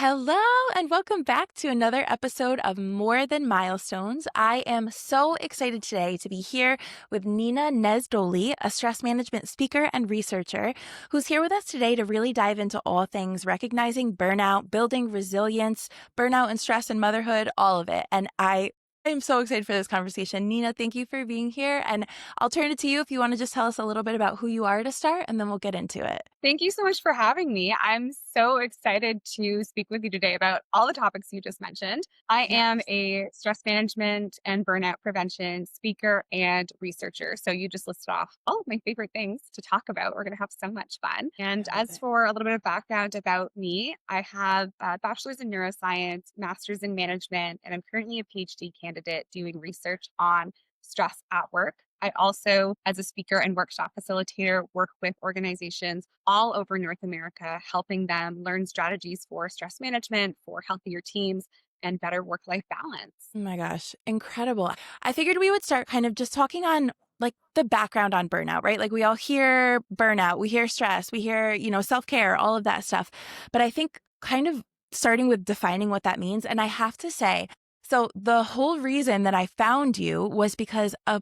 Hello, and welcome back to another episode of More Than Milestones. I am so excited today to be here with Nina Nesdoly, a stress management speaker and researcher, who's here with us today to really dive into all things recognizing burnout, building resilience, burnout and stress and motherhood, all of it. And I'm so excited for this conversation. Nina, thank you for being here. And I'll turn it to you if you want to just tell us a little bit about who you are to start, and then we'll get into it. Thank you so much for having me. I'm so excited to speak with you today about all the topics you just mentioned. I am Yes. a stress management and burnout prevention speaker and researcher. So you just listed off all of my favorite things to talk about. We're going to have so much fun. And I love as it. for a little bit of background about me, I have a bachelor's in neuroscience, master's in management, and I'm currently a PhD candidate doing research on stress at work. I also, as a speaker and workshop facilitator, work with organizations all over North America, helping them learn strategies for stress management, for healthier teams, and better work life balance. Oh my gosh, incredible. I figured we would start kind of just talking on like the background on burnout, right? Like we all hear burnout, we hear stress, we hear, self-care, all of that stuff. But I think kind of starting with defining what that means. And I have to say, so the whole reason that I found you was because a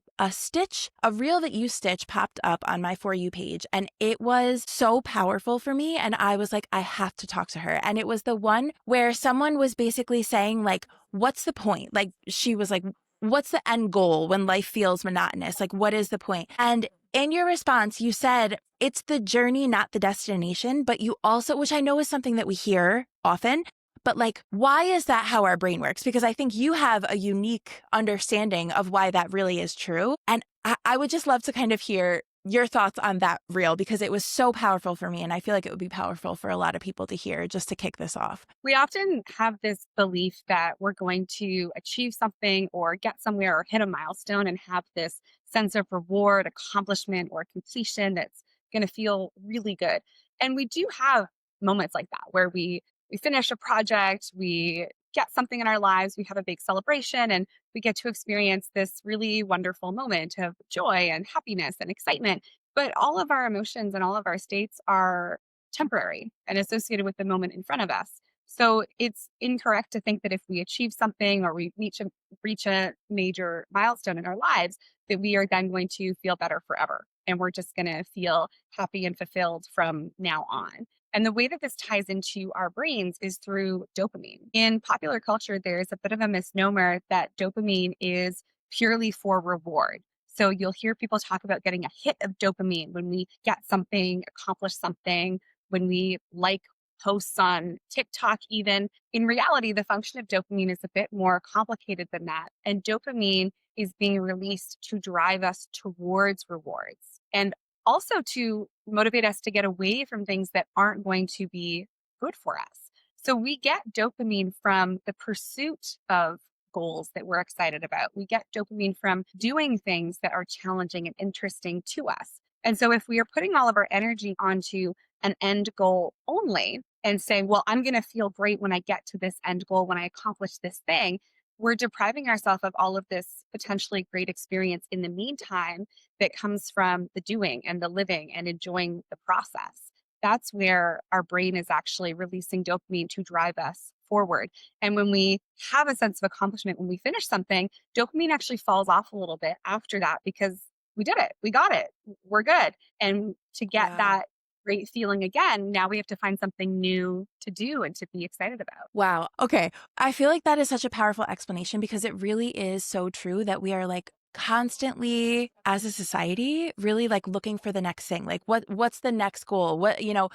reel that you stitch popped up on my For You page. And it was so powerful for me. And I was like, I have to talk to her. And it was the one where someone was basically saying like, what's the point? Like she was like, what's the end goal when life feels monotonous? Like, what is the point? And in your response, you said it's the journey, not the destination. But you also, which I know is something that we hear often, but like, why is that how our brain works? Because I think you have a unique understanding of why that really is true. And I would just love to kind of hear your thoughts on that reel because it was so powerful for me. And I feel like it would be powerful for a lot of people to hear just to kick this off. We often have this belief that we're going to achieve something or get somewhere or hit a milestone and have this sense of reward, accomplishment, or completion that's going to feel really good. And we do have moments like that where we finish a project, we get something in our lives, we have a big celebration, and we get to experience this really wonderful moment of joy and happiness and excitement. But all of our emotions and all of our states are temporary and associated with the moment in front of us. So it's incorrect to think that if we achieve something or we reach a major milestone in our lives, that we are then going to feel better forever. And we're just going to feel happy and fulfilled from now on. And the way that this ties into our brains is through dopamine. In popular culture, there's a bit of a misnomer that dopamine is purely for reward. So you'll hear people talk about getting a hit of dopamine when we get something, accomplish something, when we like posts on TikTok, even. In reality, the function of dopamine is a bit more complicated than that. And dopamine is being released to drive us towards rewards and also to motivate us to get away from things that aren't going to be good for us. So we get dopamine from the pursuit of goals that we're excited about. We get dopamine from doing things that are challenging and interesting to us. And so if we are putting all of our energy onto an end goal only and saying, well, I'm going to feel great when I get to this end goal, when I accomplish this thing, we're depriving ourselves of all of this potentially great experience in the meantime that comes from the doing and the living and enjoying the process. That's where our brain is actually releasing dopamine to drive us forward. And when we have a sense of accomplishment, when we finish something, dopamine actually falls off a little bit after that because we did it, we got it, we're good. And to get Wow. that great feeling again, now we have to find something new to do and to be excited about. Wow. Okay. I feel like that is such a powerful explanation because it really is so true that we are like constantly as a society really like looking for the next thing. Like what's the next goal? Now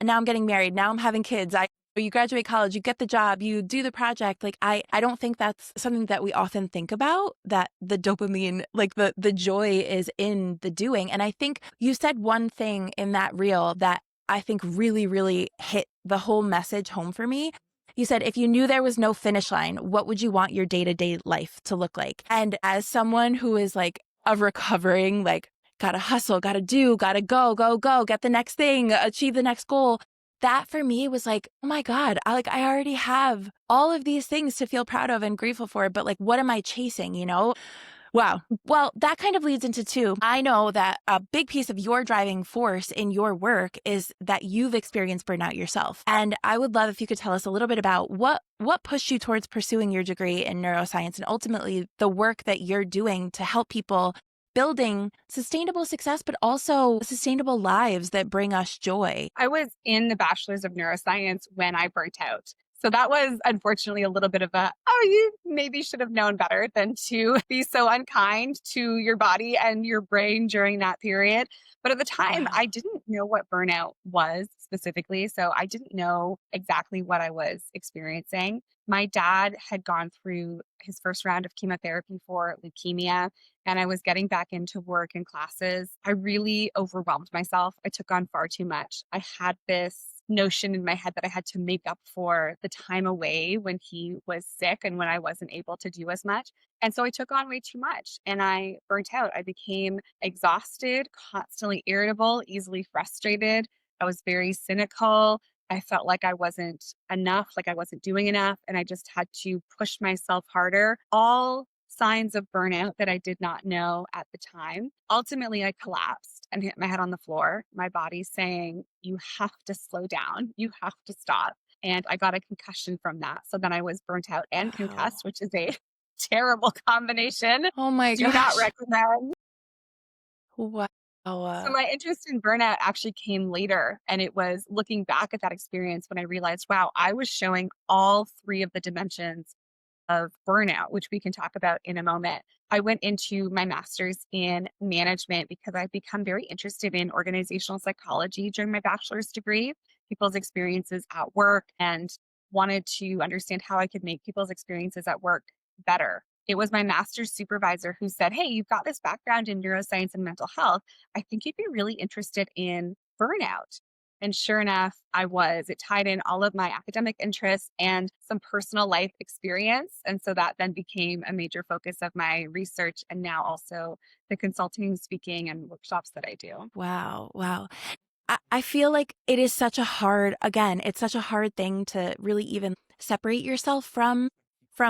I'm getting married, now I'm having kids. You graduate college, you get the job, you do the project. Like I don't think that's something that we often think about, that the dopamine, like the joy is in the doing. And I think you said one thing in that reel that I think really, really hit the whole message home for me. You said, if you knew there was no finish line, what would you want your day-to-day life to look like? And as someone who is like a recovering, like, gotta hustle, gotta do, gotta go, go, go, get the next thing, achieve the next goal. That for me was like, oh my God, I already have all of these things to feel proud of and grateful for, but like, what am I chasing, Wow. Well, that kind of leads into two. I know that a big piece of your driving force in your work is that you've experienced burnout yourself. And I would love if you could tell us a little bit about what pushed you towards pursuing your degree in neuroscience and ultimately the work that you're doing to help people building sustainable success, but also sustainable lives that bring us joy. I was in the Bachelor's of Neuroscience when I burnt out. So that was unfortunately a little bit of a, oh, you maybe should have known better than to be so unkind to your body and your brain during that period. But at the time, I Wow. didn't know what burnout was specifically. So I didn't know exactly what I was experiencing. My dad had gone through his first round of chemotherapy for leukemia, and I was getting back into work and classes. I really overwhelmed myself. I took on far too much. I had this notion in my head that I had to make up for the time away when he was sick and when I wasn't able to do as much. And so I took on way too much and I burnt out. I became exhausted, constantly irritable, easily frustrated. I was very cynical. I felt like I wasn't enough, like I wasn't doing enough. And I just had to push myself harder. All signs of burnout that I did not know at the time. Ultimately, I collapsed and hit my head on the floor, my body saying, you have to slow down, you have to stop. And I got a concussion from that. So then I was burnt out and Wow. concussed, which is a terrible combination. Oh my Do not gosh. recommend. Wow. So my interest in burnout actually came later. And it was looking back at that experience when I realized, wow, I was showing all three of the dimensions of burnout, which we can talk about in a moment. I went into my master's in management because I've become very interested in organizational psychology during my bachelor's degree, people's experiences at work, and wanted to understand how I could make people's experiences at work better. It was my master's supervisor who said, hey, you've got this background in neuroscience and mental health. I think you'd be really interested in burnout. And sure enough, I was. It tied in all of my academic interests and some personal life experience. And so that then became a major focus of my research and now also the consulting, speaking, and workshops that I do. Wow. Wow. I feel like it is such a hard, again, it's such a hard thing to really even separate yourself from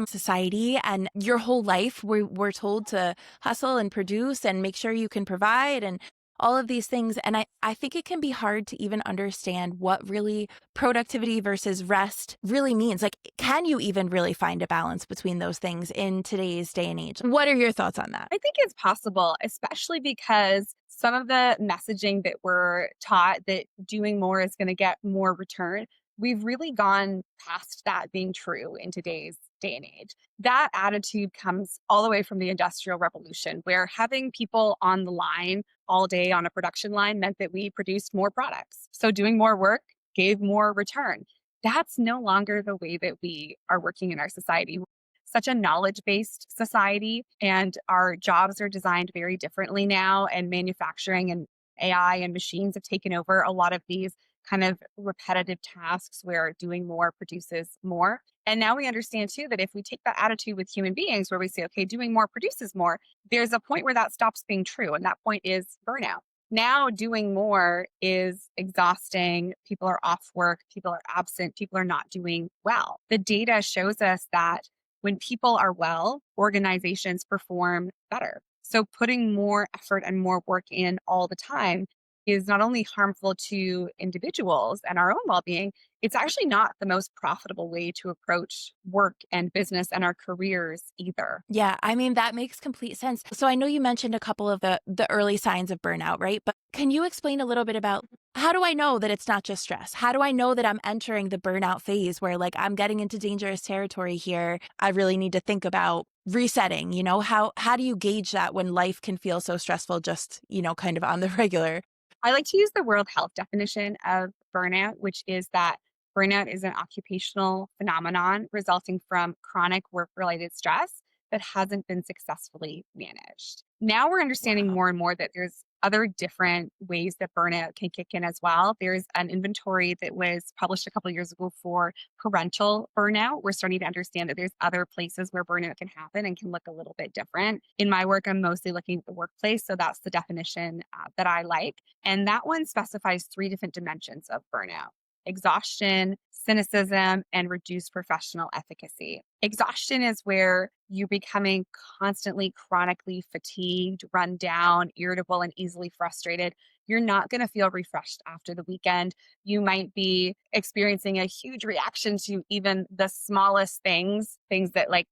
society and your whole life. We're told to hustle and produce and make sure you can provide and all of these things. And I think it can be hard to even understand what really productivity versus rest really means. Like, can you even really find a balance between those things in today's day and age? What are your thoughts on that? I think it's possible, especially because some of the messaging that we're taught that doing more is going to get more return, we've really gone past that being true in today's day and age. That attitude comes all the way from the Industrial Revolution, where having people on the line all day on a production line meant that we produced more products. So doing more work gave more return. That's no longer the way that we are working in our society. Such a knowledge based society, and our jobs are designed very differently now. And manufacturing and AI and machines have taken over a lot of these kind of repetitive tasks where doing more produces more. And now we understand too that if we take that attitude with human beings where we say, okay, doing more produces more, there's a point where that stops being true. And that point is burnout. Now, doing more is exhausting. People are off work, people are absent, people are not doing well. The data shows us that when people are well, organizations perform better. So putting more effort and more work in all the time is not only harmful to individuals and our own well-being, it's actually not the most profitable way to approach work and business and our careers either. Yeah, I mean, that makes complete sense. So I know you mentioned a couple of the early signs of burnout, right? But can you explain a little bit about how do I know that it's not just stress? How do I know that I'm entering the burnout phase where like I'm getting into dangerous territory here? I really need to think about resetting, how do you gauge that when life can feel so stressful just, kind of on the regular? I like to use the World Health definition of burnout, which is that burnout is an occupational phenomenon resulting from chronic work related stress that hasn't been successfully managed. Now we're understanding Wow. more and more that there's other different ways that burnout can kick in as well. There's an inventory that was published a couple of years ago for parental burnout. We're starting to understand that there's other places where burnout can happen and can look a little bit different. In my work, I'm mostly looking at the workplace. So that's the definition that I like. And that one specifies three different dimensions of burnout: exhaustion, cynicism, and reduced professional efficacy. Exhaustion is where you're becoming constantly chronically fatigued, run down, irritable, and easily frustrated. You're not going to feel refreshed after the weekend. You might be experiencing a huge reaction to even the smallest things that, like,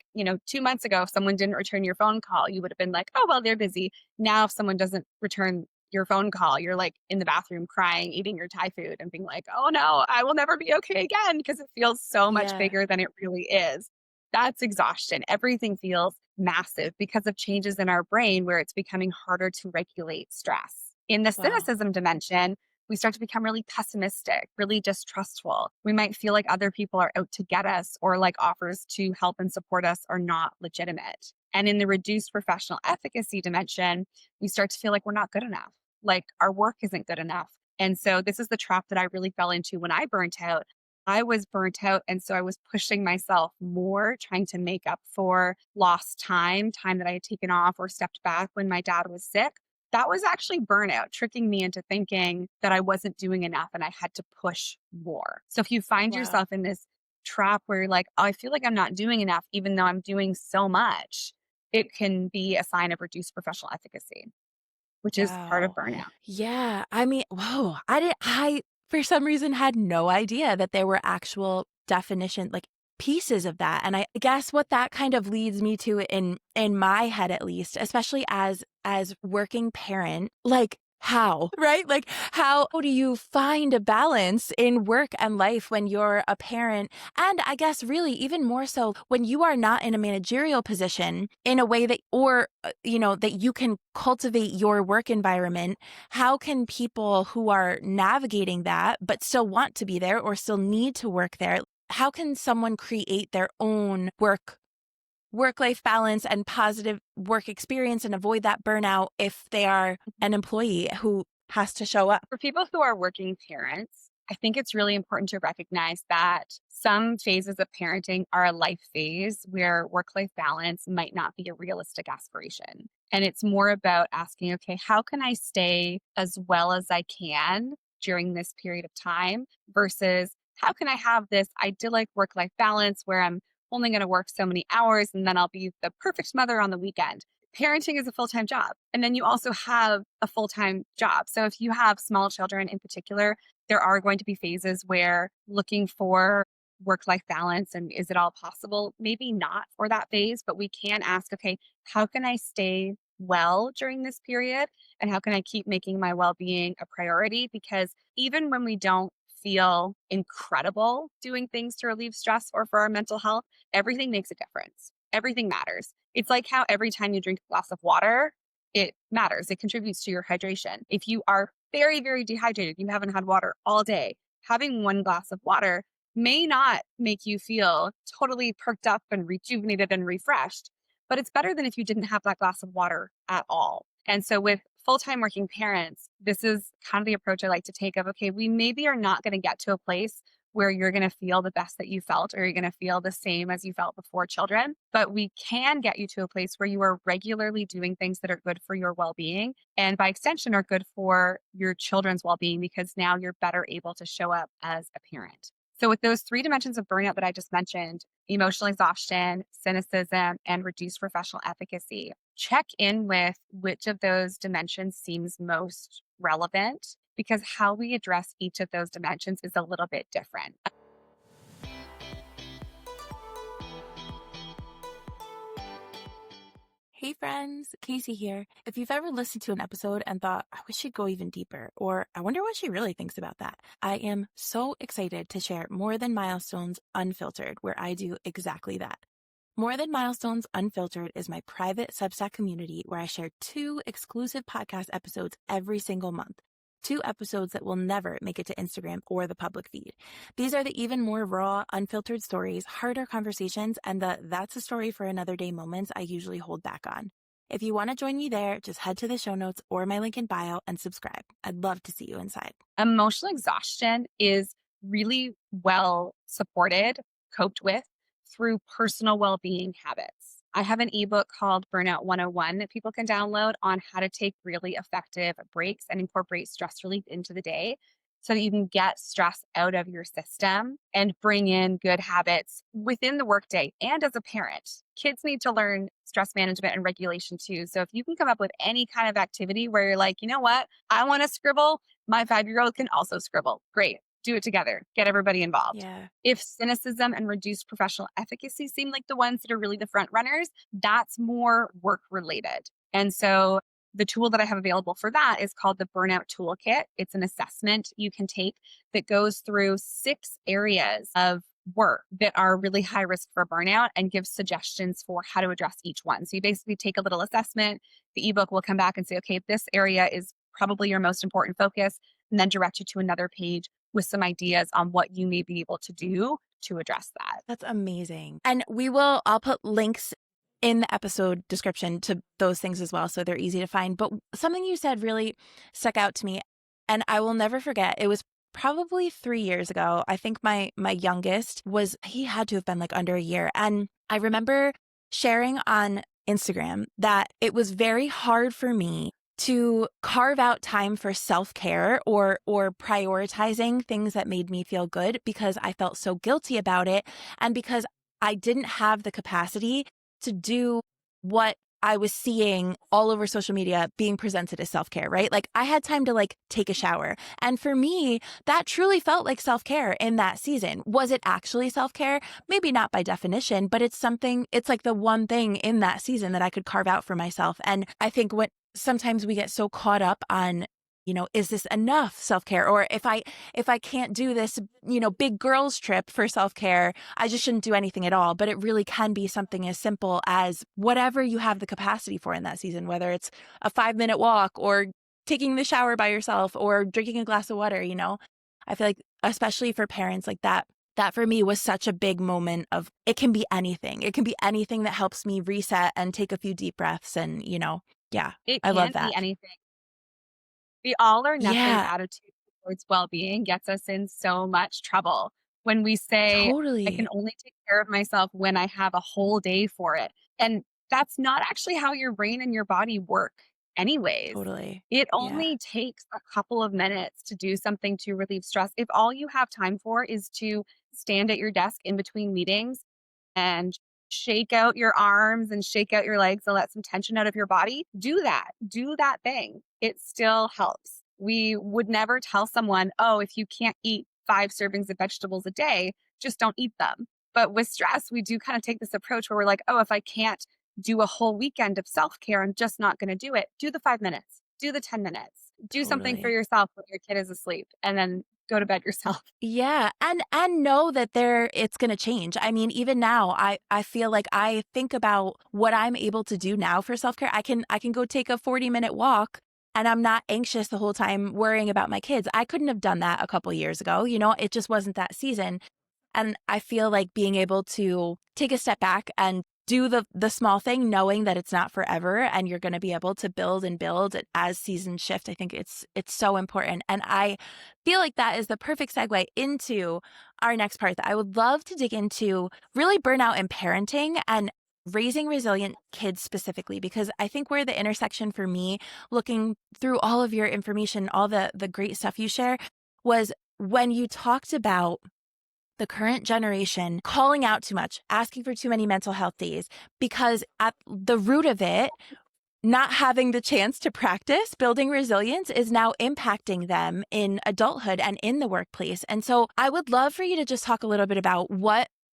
2 months ago, if someone didn't return your phone call, you would have been like, oh, well, they're busy. Now, if someone doesn't return your phone call, you're like in the bathroom crying, eating your Thai food and being like, oh no, I will never be okay again because it feels so much Yeah. bigger than it really is. That's exhaustion. Everything feels massive because of changes in our brain where it's becoming harder to regulate stress. In the Wow. cynicism dimension, we start to become really pessimistic, really distrustful. We might feel like other people are out to get us or like offers to help and support us are not legitimate. And in the reduced professional efficacy dimension, we start to feel like we're not good enough, like our work isn't good enough. And so this is the trap that I really fell into when I burnt out. I was burnt out. And so I was pushing myself more, trying to make up for lost time that I had taken off or stepped back when my dad was sick. That was actually burnout, tricking me into thinking that I wasn't doing enough and I had to push more. So if you find Wow. yourself in this trap where you're like, oh, I feel like I'm not doing enough, even though I'm doing so much, it can be a sign of reduced professional efficacy, which is part of Wow. burnout. Yeah. I mean, whoa. I for some reason had no idea that there were actual definition, like pieces of that. And I guess what that kind of leads me to in my head at least, especially as working parent, like how, right? Like how do you find a balance in work and life when you're a parent? And I guess really even more so when you are not in a managerial position in a way that, or, that you can cultivate your work environment. How can people who are navigating that, but still want to be there or still need to work there, how can someone create their own work-life balance and positive work experience and avoid that burnout if they are an employee who has to show up? For people who are working parents, I think it's really important to recognize that some phases of parenting are a life phase where work life balance might not be a realistic aspiration. And it's more about asking, okay, how can I stay as well as I can during this period of time versus how can I have this idyllic work life balance where I'm only going to work so many hours and then I'll be the perfect mother on the weekend. Parenting is a full time job. And then you also have a full time job. So if you have small children in particular, there are going to be phases where looking for work life balance and is it all possible? Maybe not for that phase, but we can ask, okay, how can I stay well during this period? And how can I keep making my well being a priority? Because even when we don't feel incredible doing things to relieve stress or for our mental health, everything makes a difference. Everything matters. It's like how every time you drink a glass of water, it matters. It contributes to your hydration. If you are very, very dehydrated, you haven't had water all day, having one glass of water may not make you feel totally perked up and rejuvenated and refreshed, but it's better than if you didn't have that glass of water at all. And so with full-time working parents, this is kind of the approach I like to take of, okay, we maybe are not going to get to a place where you're going to feel the best that you felt or you're going to feel the same as you felt before children. But we can get you to a place where you are regularly doing things that are good for your well being and by extension are good for your children's well being because now you're better able to show up as a parent. So, with those three dimensions of burnout that I just mentioned, emotional exhaustion, cynicism, and reduced professional efficacy, check in with which of those dimensions seems most relevant because how we address each of those dimensions is a little bit different. Hey friends, Casey here. If you've ever listened to an episode and thought, I wish she'd go even deeper, or I wonder what she really thinks about that, I am so excited to share More Than Milestones Unfiltered, where I do exactly that. More Than Milestones Unfiltered is my private Substack community where I share 2 exclusive podcast episodes every single month. 2 episodes that will never make it to Instagram or the public feed. These are the even more raw, unfiltered stories, harder conversations, and the that's a story for another day moments I usually hold back on. If you want to join me there, just head to the show notes or my link in bio and subscribe. I'd love to see you inside. Emotional exhaustion is really well supported, coped with through personal well being habits. I have an ebook called Burnout 101 that people can download on how to take really effective breaks and incorporate stress relief into the day. so that you can get stress out of your system and bring in good habits within the workday and as a parent. Kids need to learn stress management and regulation too. So if you can come up with any kind of activity where you're like, you know what, I want to scribble, my 5-year-old can also scribble. Great. Do it together. Get everybody involved. Yeah. If cynicism and reduced professional efficacy seem like the ones that are really the front runners, that's more work related. And so the tool that I have available for that is called the Burnout Toolkit. It's an assessment you can take that goes through 6 areas of work that are really high risk for burnout and gives suggestions for how to address each one. So you basically take a little assessment. The ebook will come back and say, okay, this area is probably your most important focus, and then direct you to another page with some ideas on what you may be able to do to address that. That's amazing. And I'll put links in the episode description to those things as well, so they're easy to find. But something you said really stuck out to me, and I will never forget. It was probably 3 years ago. I think my youngest he had to have been like under a year. And I remember sharing on Instagram that it was very hard for me to carve out time for self-care or prioritizing things that made me feel good because I felt so guilty about it and because I didn't have the capacity to do what I was seeing all over social media being presented as self-care, right? Like I had time to like take a shower. And for me, that truly felt like self-care in that season. Was it actually self-care? Maybe not by definition, but it's like the one thing in that season that I could carve out for myself. And I think sometimes we get so caught up on, is this enough self-care? Or if I can't do this, big girls trip for self-care, I just shouldn't do anything at all. But it really can be something as simple as whatever you have the capacity for in that season, whether it's a 5-minute walk or taking the shower by yourself or drinking a glass of water, I feel like, especially for parents like that for me was such a big moment of it can be anything. It can be anything that helps me reset and take a few deep breaths and, yeah, It I love can be that. anything. The all or nothing Yeah, attitude towards well-being gets us in so much trouble when we say, I can totally. only take care of myself when I have a whole day for it. And that's not actually how your brain and your body work, anyways. Totally. It Yeah, only takes a couple of minutes to do something to relieve stress. If all you have time for is to stand at your desk in between meetings and shake out your arms and shake out your legs and let some tension out of your body, do that. Do that thing. It still helps. We would never tell someone, oh, if you can't eat 5 servings of vegetables a day, just don't eat them. But with stress, we do kind of take this approach where we're like, oh, if I can't do a whole weekend of self care, I'm just not going to do it. Do the 5 minutes, do the 10 minutes, do something for totally. yourself when your kid is asleep, and then go to bed yourself. Yeah, and know that it's going to change. I mean, even now, I feel like I think about what I'm able to do now for self-care. I can go take a 40-minute walk and I'm not anxious the whole time worrying about my kids. I couldn't have done that a couple years ago. It just wasn't that season. And I feel like being able to take a step back and do the small thing, knowing that it's not forever and you're going to be able to build and build as seasons shift. I think it's so important. And I feel like that is the perfect segue into our next part that I would love to dig into really burnout and parenting and raising resilient kids specifically, because I think where the intersection for me, looking through all of your information, all the great stuff you share, was when you talked about the current generation calling out too much, asking for too many mental health days, because at the root of it, not having the chance to practice building resilience is now impacting them in adulthood and in the workplace. And so I would love for you to just talk a little bit about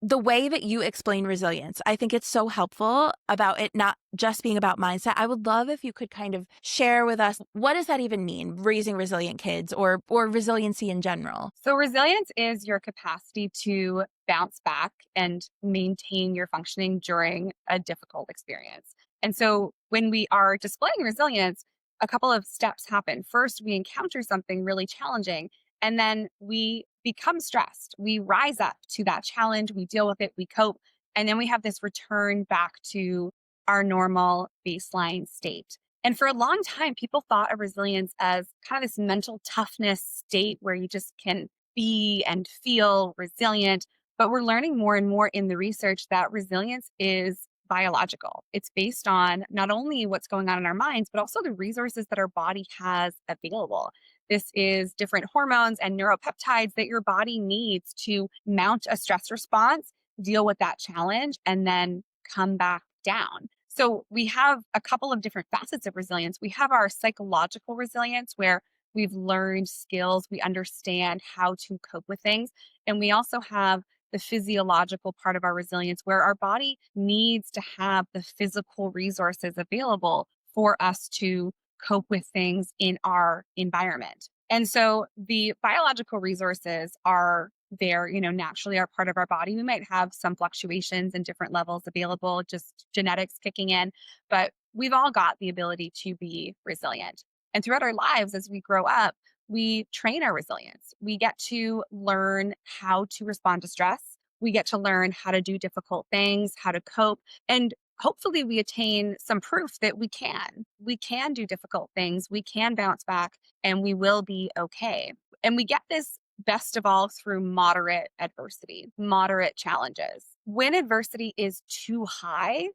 the way that you explain resilience. I think it's so helpful about it not just being about mindset. I would love if you could kind of share with us, what does that even mean, raising resilient kids or resiliency in general? So, resilience is your capacity to bounce back and maintain your functioning during a difficult experience. And so, when we are displaying resilience, a couple of steps happen. First, we encounter something really challenging, and then we become stressed. We rise up to that challenge, we deal with it, we cope, and then we have this return back to our normal baseline state. And for a long time, people thought of resilience as kind of this mental toughness state where you just can be and feel resilient. But we're learning more and more in the research that resilience is biological. It's based on not only what's going on in our minds, but also the resources that our body has available. This is different hormones and neuropeptides that your body needs to mount a stress response, deal with that challenge, and then come back down. So we have a couple of different facets of resilience. We have our psychological resilience where we've learned skills, we understand how to cope with things. And we also have the physiological part of our resilience where our body needs to have the physical resources available for us to cope with things in our environment. And so the biological resources are there, naturally are part of our body. We might have some fluctuations and different levels available, just genetics kicking in, but we've all got the ability to be resilient. And throughout our lives, as we grow up, we train our resilience. We get to learn how to respond to stress. We get to learn how to do difficult things, how to cope. And hopefully we attain some proof that we can. We can do difficult things. We can bounce back and we will be okay. And we get this best of all through moderate adversity, moderate challenges. When adversity is too high,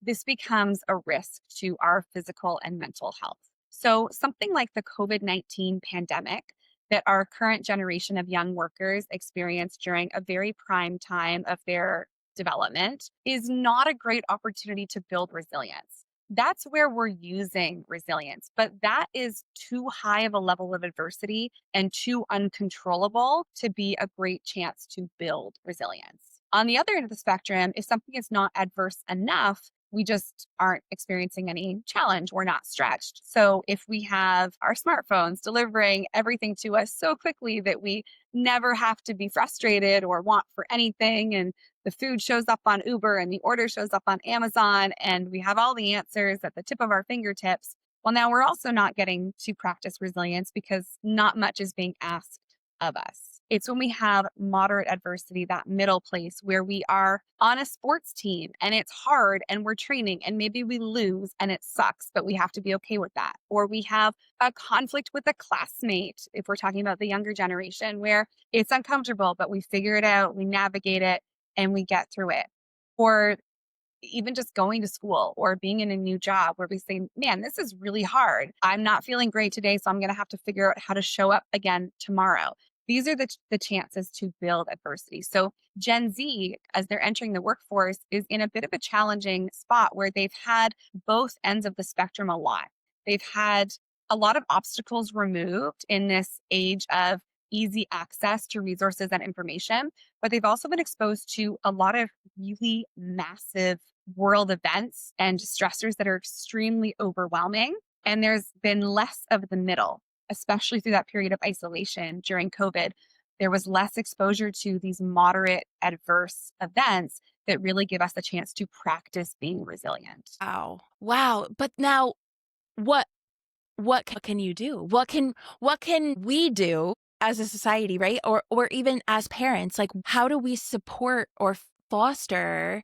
this becomes a risk to our physical and mental health. So, something like the COVID-19 pandemic that our current generation of young workers experienced during a very prime time of their development is not a great opportunity to build resilience. That's where we're using resilience, but that is too high of a level of adversity and too uncontrollable to be a great chance to build resilience. On the other end of the spectrum, if something is not adverse enough, we just aren't experiencing any challenge. We're not stretched. So if we have our smartphones delivering everything to us so quickly that we never have to be frustrated or want for anything, and the food shows up on Uber and the order shows up on Amazon, and we have all the answers at the tip of our fingertips, well, now we're also not getting to practice resilience because not much is being asked of us. It's when we have moderate adversity, that middle place where we are on a sports team and it's hard and we're training and maybe we lose and it sucks, but we have to be okay with that. Or we have a conflict with a classmate, if we're talking about the younger generation, where it's uncomfortable, but we figure it out, we navigate it, and we get through it. Or even just going to school or being in a new job where we say, man, this is really hard. I'm not feeling great today, so I'm going to have to figure out how to show up again tomorrow. These are the chances to build adversity. So, Gen Z, as they're entering the workforce, is in a bit of a challenging spot where they've had both ends of the spectrum a lot. They've had a lot of obstacles removed in this age of easy access to resources and information, but they've also been exposed to a lot of really massive world events and stressors that are extremely overwhelming. And there's been less of the middle, especially through that period of isolation during COVID. There was less exposure to these moderate adverse events that really give us a chance to practice being resilient. Wow. Wow. But now what can you do? What can we do as a society, right? Or even as parents? Like how do we support or foster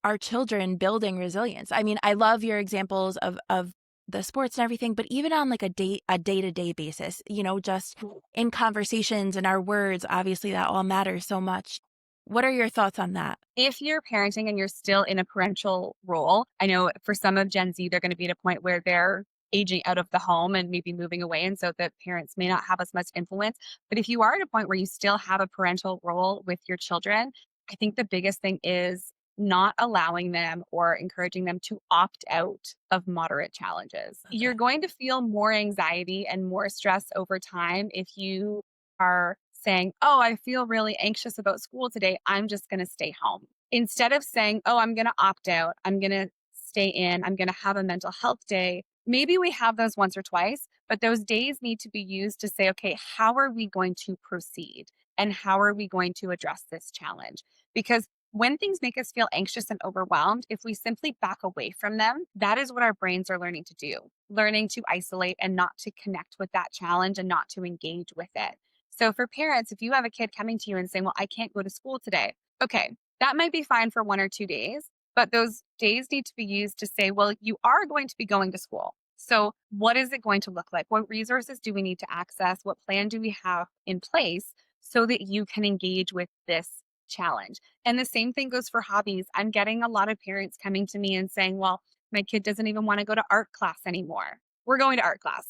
our children building resilience? I mean, I love your examples of the sports and everything, but even on like a day-to-day basis, just in conversations and our words, obviously that all matters so much. What are your thoughts on that? If you're parenting and you're still in a parental role, I know for some of Gen Z, they're going to be at a point where they're aging out of the home and maybe moving away. And so the parents may not have as much influence. But if you are at a point where you still have a parental role with your children, I think the biggest thing is not allowing them or encouraging them to opt out of moderate challenges. You're Okay. going to feel more anxiety and more stress over time if you are saying, oh, I feel really anxious about school today. I'm just going to stay home. Instead of saying, oh, I'm going to opt out, I'm going to stay in, I'm going to have a mental health day. Maybe we have those once or twice, but those days need to be used to say, okay, how are we going to proceed? And how are we going to address this challenge? Because when things make us feel anxious and overwhelmed, if we simply back away from them, that is what our brains are learning to do, learning to isolate and not to connect with that challenge and not to engage with it. So for parents, if you have a kid coming to you and saying, well, I can't go to school today, okay, that might be fine for 1 or 2 days, but those days need to be used to say, well, you are going to be going to school. So what is it going to look like? What resources do we need to access? What plan do we have in place so that you can engage with this challenge? And the same thing goes for hobbies. I'm getting a lot of parents coming to me and saying, well, my kid doesn't even want to go to art class anymore. We're going to art class.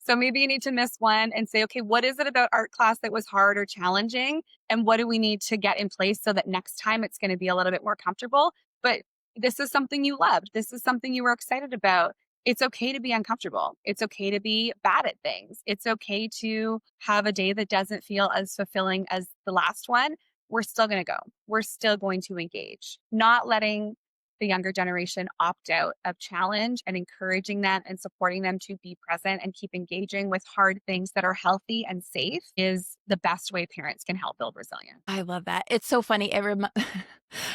So maybe you need to miss one and say, okay, what is it about art class that was hard or challenging? And what do we need to get in place so that next time it's going to be a little bit more comfortable? But this is something you loved. This is something you were excited about. It's okay to be uncomfortable. It's okay to be bad at things. It's okay to have a day that doesn't feel as fulfilling as the last one. We're still going to go. We're still going to engage, not letting the younger generation opt out of challenge and encouraging them and supporting them to be present and keep engaging with hard things that are healthy and safe is the best way parents can help build resilience. I love that. It's so funny.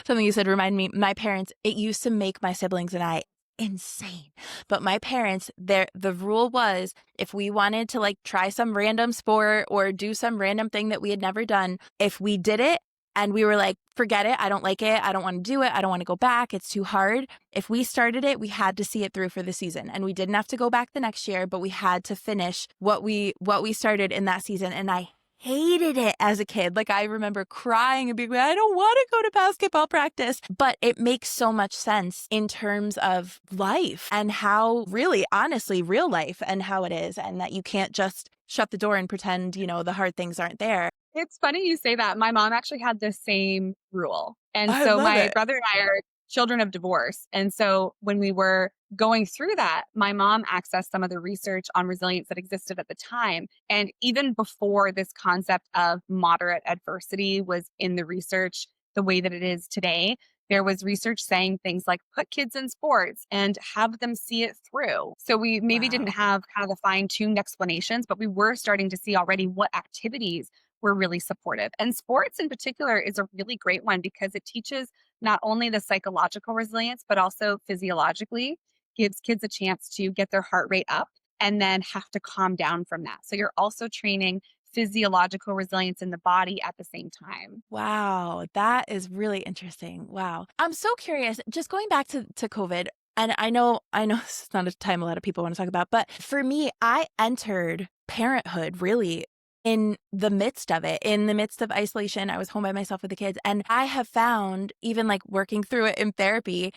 Something you said reminded me, my parents, it used to make my siblings and I insane. But my parents, the rule was if we wanted to like try some random sport or do some random thing that we had never done, if we did it and we were like, forget it, I don't like it, I don't want to do it, I don't want to go back, it's too hard. If we started it, we had to see it through for the season. And we didn't have to go back the next year, but we had to finish what we started in that season. And I hated it as a kid. Like I remember crying and being like, I don't want to go to basketball practice. But it makes so much sense in terms of life and how really, honestly, real life and how it is. And that you can't just shut the door and pretend, the hard things aren't there. It's funny you say that. My mom actually had the same rule. And I so love my it. brother and I are children of divorce. And so when we were going through that, my mom accessed some of the research on resilience that existed at the time. And even before this concept of moderate adversity was in the research the way that it is today, there was research saying things like put kids in sports and have them see it through. So we maybe didn't Wow. have kind of the fine tuned explanations, but we were starting to see already what activities were really supportive. And sports in particular is a really great one because it teaches not only the psychological resilience, but also physiologically gives kids a chance to get their heart rate up and then have to calm down from that. So you're also training physiological resilience in the body at the same time. Wow, that is really interesting. Wow. I'm so curious, just going back to COVID, and I know this is not a time a lot of people want to talk about, but for me, I entered parenthood really in the midst of it, in the midst of isolation. I was home by myself with the kids, and I have found, even like working through it in therapy,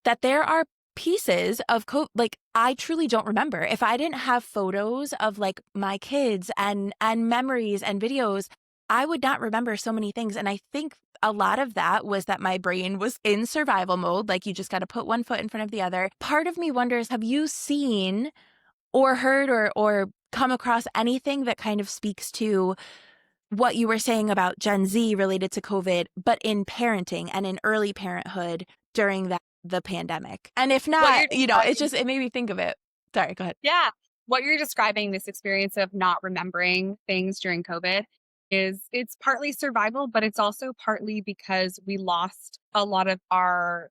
that there are pieces of like I truly don't remember. If I didn't have photos of like my kids and memories and videos, I would not remember so many things. And I think a lot of that was that my brain was in survival mode. Like you just got to put one foot in front of the other. Part of me wonders, have you seen or heard or come across anything that kind of speaks to what you were saying about Gen Z related to COVID, but in parenting and in early parenthood during the pandemic? And if What not, you're describing, it made me think of it. Sorry, go ahead. yeah, what you're describing, this experience of not remembering things during COVID, is it's partly survival, but it's also partly because we lost a lot of our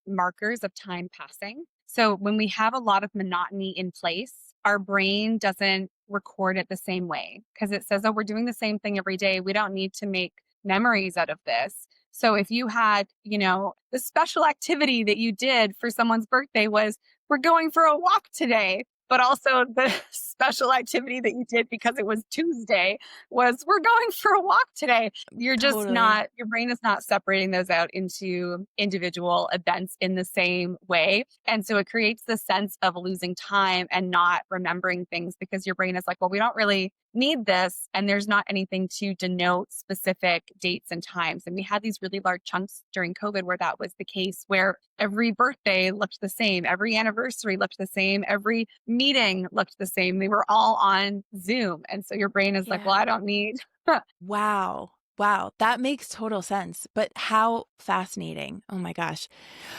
markers of time passing. So when we have a lot of monotony in place, our brain doesn't record it the same way because it says, oh, we're doing the same thing every day. We don't need to make memories out of this. So if you had, the special activity that you did for someone's birthday was, we're going for a walk today. But also the special activity that you did because it was Tuesday was, we're going for a walk today. You're just Totally. not, your brain is not separating those out into individual events in the same way. And so it creates this sense of losing time and not remembering things because your brain is like, well, we don't really need this. And there's not anything to denote specific dates and times. And we had these really large chunks during COVID where that was the case, where every birthday looked the same, every anniversary looked the same, every meeting looked the same. They were all on Zoom. And so your brain is like, well, Yeah. I don't need. Wow. Wow. That makes total sense. But how fascinating. Oh my gosh.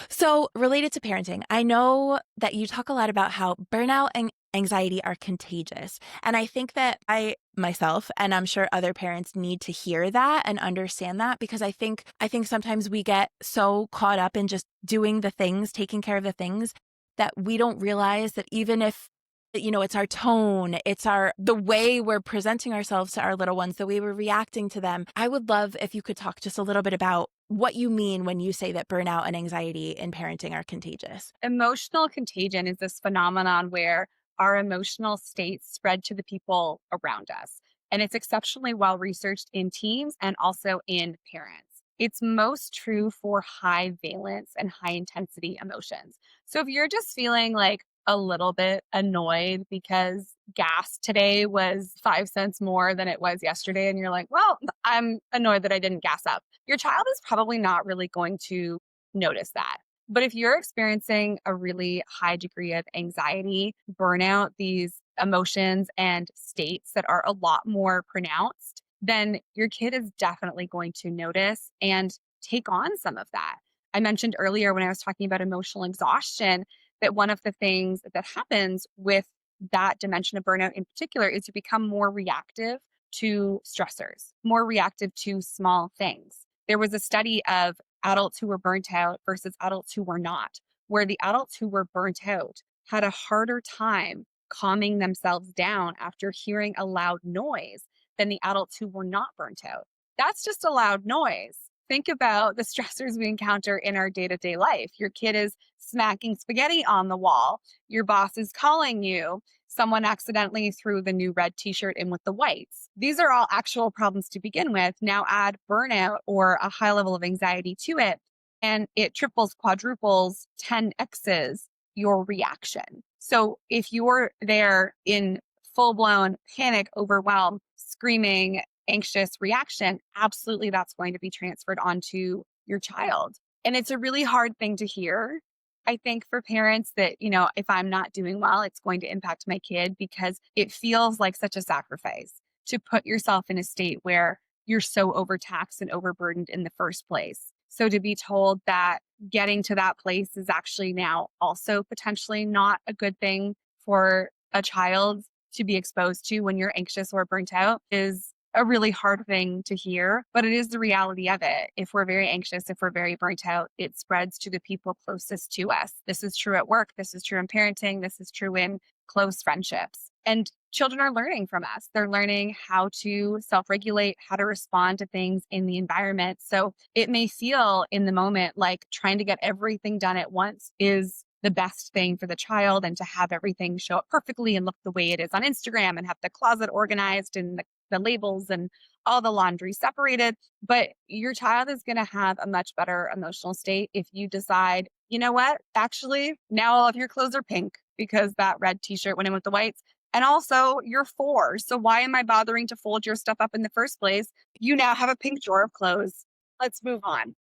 So, related to parenting, I know that you talk a lot about how burnout and anxiety are contagious. And I think that I myself and I'm sure other parents need to hear that and understand that because I think sometimes we get so caught up in just doing the things, taking care of the things that we don't realize that even if it's our tone, it's the way we're presenting ourselves to our little ones, the way we're reacting to them. I would love if you could talk just a little bit about what you mean when you say that burnout and anxiety in parenting are contagious. Emotional contagion is this phenomenon where our emotional states spread to the people around us. And it's exceptionally well researched in teens and also in parents. It's most true for high valence and high intensity emotions. So if you're just feeling like a little bit annoyed because gas today was 5 cents more than it was yesterday. And you're like, well, I'm annoyed that I didn't gas up. Your child is probably not really going to notice that. But if you're experiencing a really high degree of anxiety, burnout, these emotions and states that are a lot more pronounced, then your kid is definitely going to notice and take on some of that. I mentioned earlier when I was talking about emotional exhaustion that one of the things that happens with that dimension of burnout in particular is you become more reactive to stressors, more reactive to small things. There was a study of adults who were burnt out versus adults who were not, where the adults who were burnt out had a harder time calming themselves down after hearing a loud noise than the adults who were not burnt out. That's just a loud noise. Think about the stressors we encounter in our day to day life. Your kid is smacking spaghetti on the wall. Your boss is calling you. Someone accidentally threw the new red t shirt in with the whites. These are all actual problems to begin with. Now add burnout or a high level of anxiety to it, and it triples, quadruples, 10x's your reaction. So if you're there in full blown panic, overwhelm, screaming, anxious reaction, absolutely that's going to be transferred onto your child. And it's a really hard thing to hear. I think for parents that, if I'm not doing well, it's going to impact my kid because it feels like such a sacrifice to put yourself in a state where you're so overtaxed and overburdened in the first place. So to be told that getting to that place is actually now also potentially not a good thing for a child to be exposed to when you're anxious or burnt out is a really hard thing to hear, but it is the reality of it. If we're very anxious, if we're very burnt out, it spreads to the people closest to us. This is true at work. This is true in parenting. This is true in close friendships. And children are learning from us. They're learning how to self regulate, how to respond to things in the environment. So it may feel in the moment like trying to get everything done at once is the best thing for the child and to have everything show up perfectly and look the way it is on Instagram and have the closet organized and the labels and all the laundry separated. But your child is going to have a much better emotional state if you decide, you know what, actually, now all of your clothes are pink because that red t shirt went in with the whites. And also, you're 4. So why am I bothering to fold your stuff up in the first place? You now have a pink drawer of clothes. Let's move on.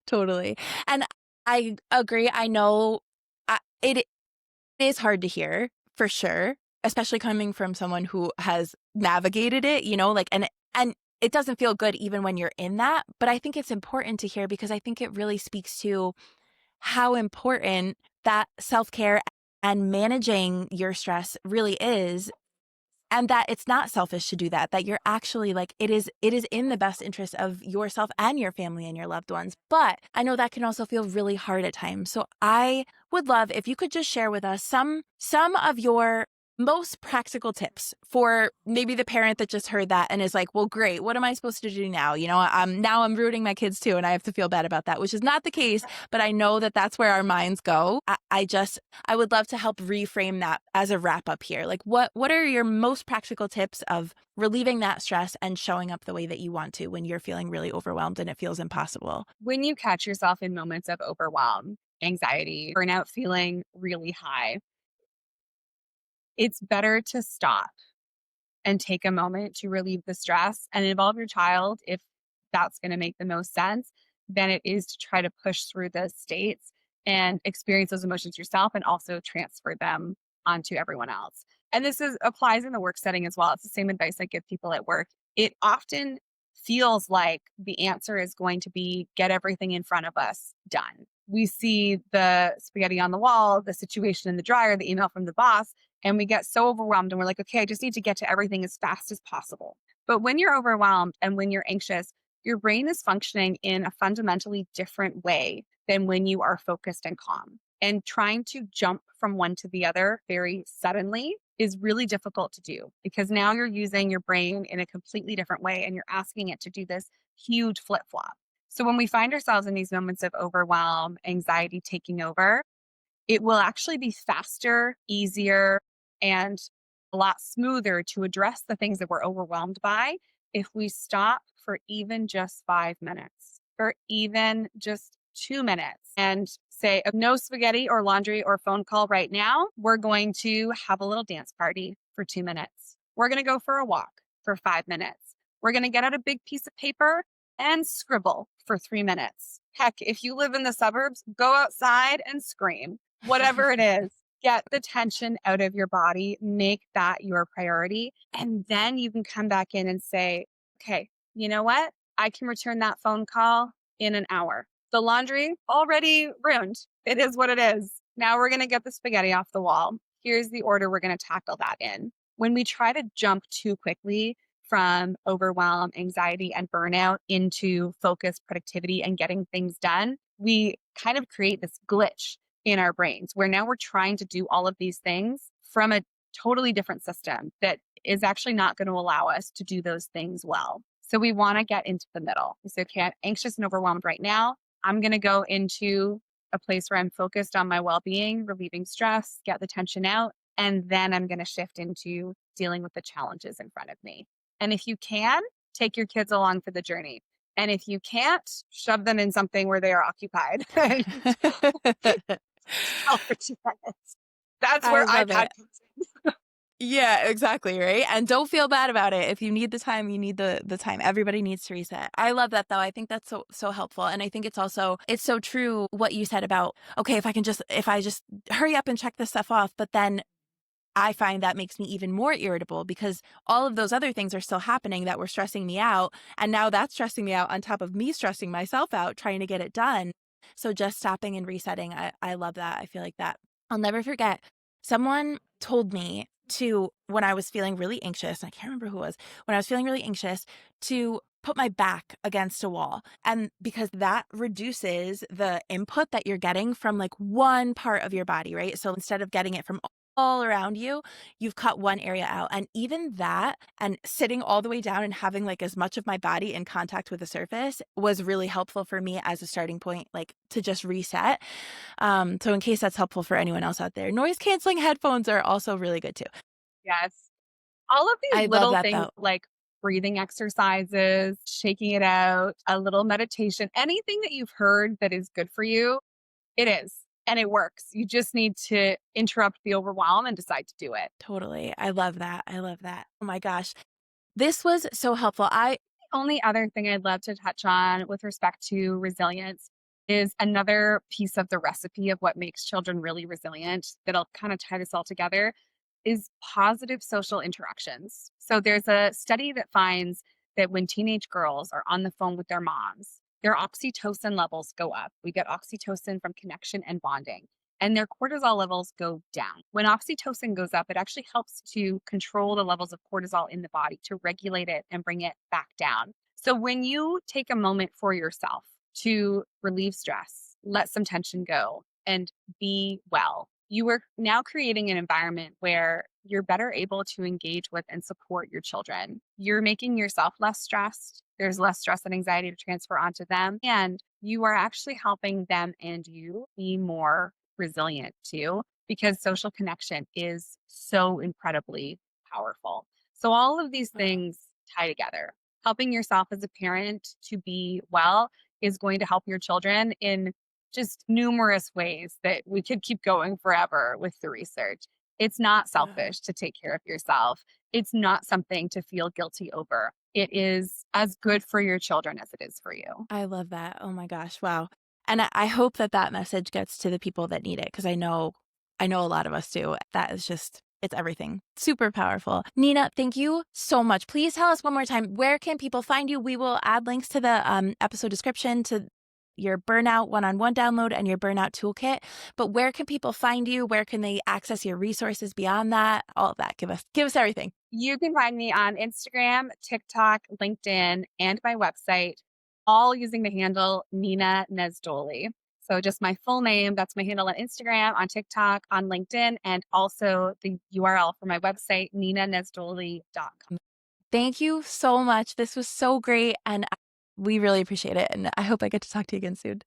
Totally. And I agree. I know it is hard to hear for sure, especially coming from someone who has navigated it, and it doesn't feel good even when you're in that. But I think it's important to hear because I think it really speaks to how important that self-care and managing your stress really is. And that it's not selfish to do that, that you're actually it is in the best interest of yourself and your family and your loved ones. But I know that can also feel really hard at times. So I would love if you could just share with us some of your most practical tips for maybe the parent that just heard that and is like, well, great. What am I supposed to do now? I'm ruining my kids too. And I have to feel bad about that, which is not the case. But I know that that's where our minds go. I would love to help reframe that as a wrap up here. Like what are your most practical tips of relieving that stress and showing up the way that you want to when you're feeling really overwhelmed and it feels impossible? When you catch yourself in moments of overwhelm, anxiety, burnout, feeling really high, it's better to stop and take a moment to relieve the stress and involve your child if that's going to make the most sense than it is to try to push through the states and experience those emotions yourself and also transfer them onto everyone else. And this is applies in the work setting as well. It's the same advice I give people at work. It often feels like the answer is going to be get everything in front of us done. We see the spaghetti on the wall, the situation in the dryer, the email from the boss, and we get so overwhelmed and we're like, okay, I just need to get to everything as fast as possible. But when you're overwhelmed and when you're anxious, your brain is functioning in a fundamentally different way than when you are focused and calm. And trying to jump from one to the other very suddenly is really difficult to do because now you're using your brain in a completely different way and you're asking it to do this huge flip flop. So when we find ourselves in these moments of overwhelm, anxiety taking over, it will actually be faster, easier, and a lot smoother to address the things that we're overwhelmed by if we stop for even just 5 minutes or even just 2 minutes and say no spaghetti or laundry or phone call right now. We're going to have a little dance party for 2 minutes. We're going to go for a walk for 5 minutes. We're going to get out a big piece of paper and scribble for 3 minutes. Heck, if you live in the suburbs, go outside and scream. Whatever it is, get the tension out of your body, make that your priority. And then you can come back in and say, okay, you know what? I can return that phone call in an hour. The laundry already ruined. It is what it is. Now we're going to get the spaghetti off the wall. Here's the order we're going to tackle that in. When we try to jump too quickly from overwhelm, anxiety, and burnout into focus, productivity, and getting things done, we kind of create this glitch in our brains where now we're trying to do all of these things from a totally different system that is actually not going to allow us to do those things well. So we want to get into the middle. We say, okay, I'm anxious and overwhelmed right now. I'm going to go into a place where I'm focused on my well-being, relieving stress, get the tension out, and then I'm going to shift into dealing with the challenges in front of me. And if you can, take your kids along for the journey. And if you can't, shove them in something where they are occupied. Tell for 2 minutes. That's I where love iPad it. comes in. Yeah, exactly, right? And don't feel bad about it. If you need the time, you need the time. Everybody needs to reset. I love that though. I think that's so helpful. And I think it's so true what you said about, okay, if I just hurry up and check this stuff off, but then I find that makes me even more irritable because all of those other things are still happening that were stressing me out. And now that's stressing me out on top of me stressing myself out trying to get it done. So just stopping and resetting, I love that. I feel like that. I'll never forget. Someone told me when I was feeling really anxious, and I can't remember who it was, when I was feeling really anxious, to put my back against a wall. And because that reduces the input that you're getting from like one part of your body, right? So instead of getting it from all around you, you've cut one area out. And even that, and sitting all the way down and having like as much of my body in contact with the surface was really helpful for me as a starting point, like to just reset. So in case that's helpful for anyone else out there, noise canceling headphones are also really good too. Yes. All of these I love little that things though. like breathing exercises, shaking it out, a little meditation, anything that you've heard that is good for you, it is. And it works. You just need to interrupt the overwhelm and decide to do it. Totally. I love that. I love that. Oh my gosh. This was so helpful. Only other thing I'd love to touch on with respect to resilience is another piece of the recipe of what makes children really resilient that'll kind of tie this all together is positive social interactions. So there's a study that finds that when teenage girls are on the phone with their moms, their oxytocin levels go up. We get oxytocin from connection and bonding, and their cortisol levels go down. When oxytocin goes up, it actually helps to control the levels of cortisol in the body, to regulate it and bring it back down. So when you take a moment for yourself to relieve stress, let some tension go, and be well, you are now creating an environment where you're better able to engage with and support your children. You're making yourself less stressed. There's less stress and anxiety to transfer onto them. And you are actually helping them and you be more resilient too, because social connection is so incredibly powerful. So, all of these Wow. things tie together. Helping yourself as a parent to be well is going to help your children in just numerous ways that we could keep going forever with the research. It's not Wow. selfish to take care of yourself. It's not something to feel guilty over. It is as good for your children as it is for you. I love that. Oh my gosh. Wow. And I hope that that message gets to the people that need it because I know a lot of us do. That is just, it's everything. Super powerful. Nina, thank you so much. Please tell us one more time, where can people find you? We will add links to the episode description to your burnout one-on-one download and your burnout toolkit. But where can people find you? Where can they access your resources beyond that? All of that. Give us everything. You can find me on Instagram, TikTok, LinkedIn, and my website, all using the handle Nina Nesdoly. So just my full name, that's my handle on Instagram, on TikTok, on LinkedIn, and also the URL for my website, ninanesdoly.com. Thank you so much. This was so great. And we really appreciate it. And I hope I get to talk to you again soon.